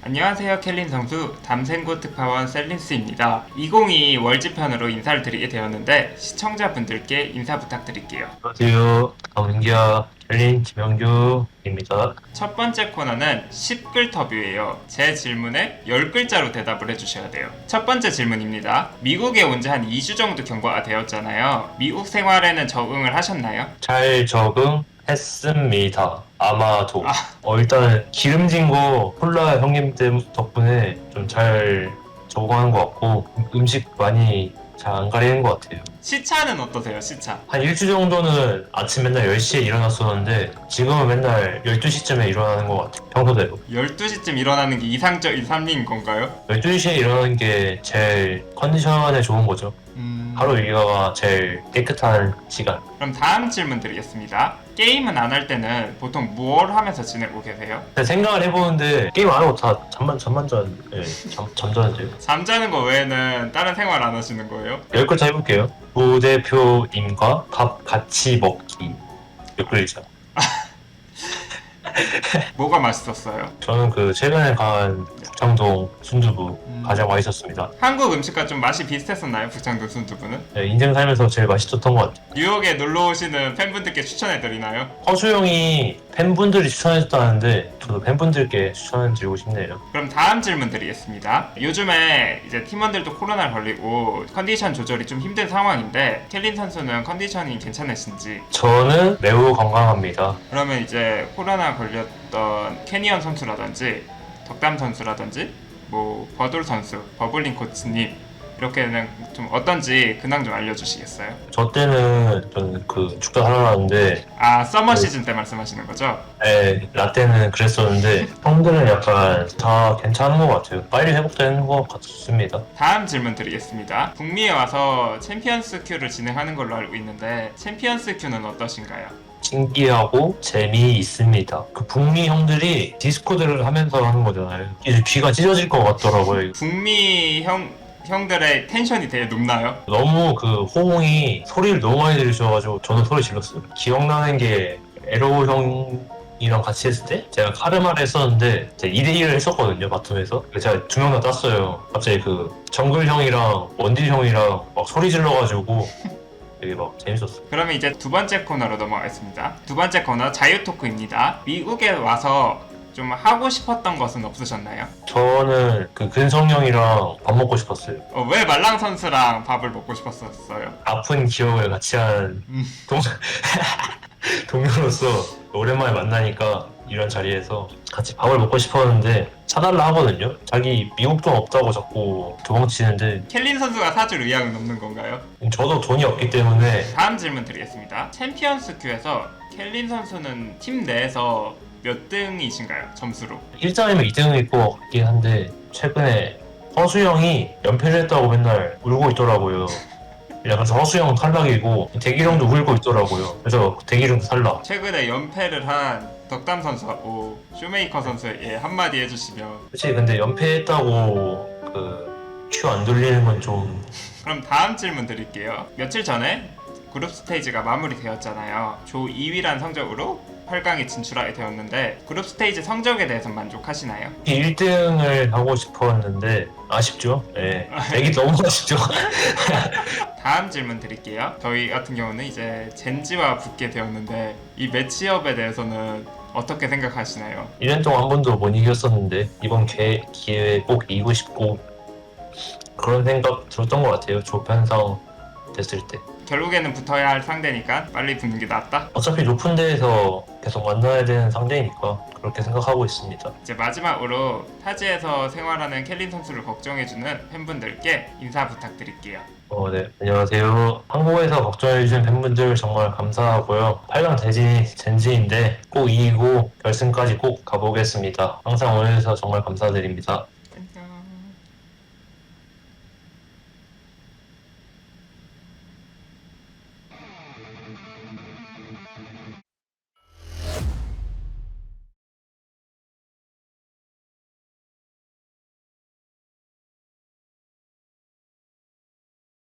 안녕하세요, 켈린 선수. 담생고 특파원 셀린스입니다. 2022 월지편으로 인사를 드리게 되었는데 시청자분들께 인사 부탁드릴게요. 안녕하세요. 다문기아 켈린 김영규입니다. 첫 번째 코너는 10글터뷰예요. 제 질문에 10글자로 대답을 해주셔야 돼요. 첫 번째 질문입니다. 미국에 온 지 한 2주 정도 경과가 되었잖아요. 미국 생활에는 적응을 하셨나요? 잘 적응했습니다. 아마도. 아, 일단 기름진 거 콜라 형님 덕분에 좀 잘 적응한 것 같고 음식 많이 잘 안 가리는 것 같아요. 시차는 어떠세요, 시차? 한 일주 정도는 아침 맨날 10시에 일어났었는데 지금은 맨날 12시쯤에 일어나는 것 같아요. 평소대로. 12시쯤 일어나는 게 이상적인 삶인 건가요? 12시에 일어나는 게 제일 컨디션에 좋은 거죠. 하루 일과가 제일 깨끗한 시간. 그럼 다음 질문 드리겠습니다. 게임은 안 할 때는 보통 무얼 하면서 지내고 계세요? 근데 생각을 해보는데 게임 안 하고 다 잠자는데요. 잠자는 거 외에는 다른 생활 안 하시는 거예요? 열 글자 해볼게요. 부대표님과 밥 같이 먹기. 몇 글자? 뭐가 맛있었어요? 저는 그 최근에 간 북창동 순두부 가장 맛있었습니다. 한국 음식과 좀 맛이 비슷했었나요? 북창동 순두부는? 네, 인생 살면서 제일 맛있었던 것 같아요. 뉴욕에 놀러 오시는 팬분들께 추천해드리나요? 허수 형이 팬분들이 추천해줬다는데 저도 팬분들께 추천해드리고 싶네요. 그럼 다음 질문 드리겠습니다. 요즘에 이제 팀원들도 코로나 걸리고 컨디션 조절이 좀 힘든 상황인데 켈린 선수는 컨디션이 괜찮으신지? 저는 매우 건강합니다. 그러면 이제 코로나 걸렸던 캐니언 선수라든지 덕담 선수라든지 뭐 버돌 선수, 버블링 코치님 이렇게는 좀 어떤지 근황 좀 알려주시겠어요? 저 때는 저는 그 축구 하러 나왔는데 아, 서머 시즌 때 말씀하시는 거죠? 라떼는 그랬었는데 형들은 약간 다 괜찮은 것 같아요. 빨리 회복되는 것 같습니다. 다음 질문 드리겠습니다. 북미에 와서 챔피언스 큐를 진행하는 걸로 알고 있는데 챔피언스 큐는 어떠신가요? 신기하고 재미있습니다. 그 북미 형들이 디스코드를 하면서 하는 거잖아요. 이제 귀가 찢어질 것 같더라고요. 북미 형들의 텐션이 되게 높나요? 너무 그 호응이 소리를 너무 많이 들으셔가지고 저는 소리 질렀어요. 기억나는 게 에로 형이랑 같이 했을 때 제가 카르마를 했었는데 제가 2대1을 했었거든요, 바텀에서. 그래서 제가 두 명 다 땄어요. 갑자기 그 정글 형이랑 원딜 형이랑 막 소리 질러가지고 되게 막 재밌었어요. 그러면 이제 두 번째 코너로 넘어가겠습니다. 두 번째 코너 자유 토크입니다. 미국에 와서 좀 하고 싶었던 것은 없으셨나요? 저는 그 근성 형이랑 밥 먹고 싶었어요. 왜 말랑 선수랑 밥을 먹고 싶었었어요? 아픈 기억을 같이 한 음, 동, 동료로서 오랜만에 만나니까 이런 자리에서 같이 밥을 먹고 싶었는데 사달라 하거든요. 자기 미국 돈 없다고 자꾸 도망치는데 켈린 선수가 사줄 의향은 없는 건가요? 저도 돈이 없기 때문에 다음 질문 드리겠습니다. 챔피언스 큐에서 켈린 선수는 팀 내에서 몇 등이신가요? 점수로? 1점이면 2등일 것 같긴 한데 최근에 허수 형이 연패를 했다고 맨날 울고 있더라고요. 그래서 허수 형 탈락이고 대기령도 울고 있더라고요. 그래서 대기령도 탈락. 최근에 연패를 한 덕담 선수하고 쇼메이커 선수에게 한마디 해주시면. 그치, 근데 연패했다고 그 큐 안 돌리는 건 좀. 그럼 다음 질문 드릴게요. 며칠 전에 그룹 스테이지가 마무리되었잖아요. 조 2위란 성적으로 8강에 진출하게 되었는데 그룹 스테이지 성적에 대해서 만족하시나요? 1등을 하고 싶었는데 아쉽죠. 예. 되게 너무 아쉽죠. 다음 질문 드릴게요. 저희 같은 경우는 이제 젠지와 붙게 되었는데 이 매치업에 대해서는 어떻게 생각하시나요? 1년 동안 한 번도 못 이겼었는데 이번 기회에 꼭 이기고 싶고 그런 생각 들었던 것 같아요. 조편성 됐을 때. 결국에는 붙어야 할 상대니까 빨리 붙는 게 낫다. 어차피 높은 데에서 계속 만나야 되는 상대니까 그렇게 생각하고 있습니다. 이제 마지막으로 타지에서 생활하는 켈린 선수를 걱정해주는 팬분들께 인사 부탁드릴게요. 네. 안녕하세요. 한국에서 걱정해주신 팬분들 정말 감사하고요. 8강 대진이 젠지인데 꼭 이기고 결승까지 꼭 가보겠습니다. 항상 응원해주셔서 정말 감사드립니다.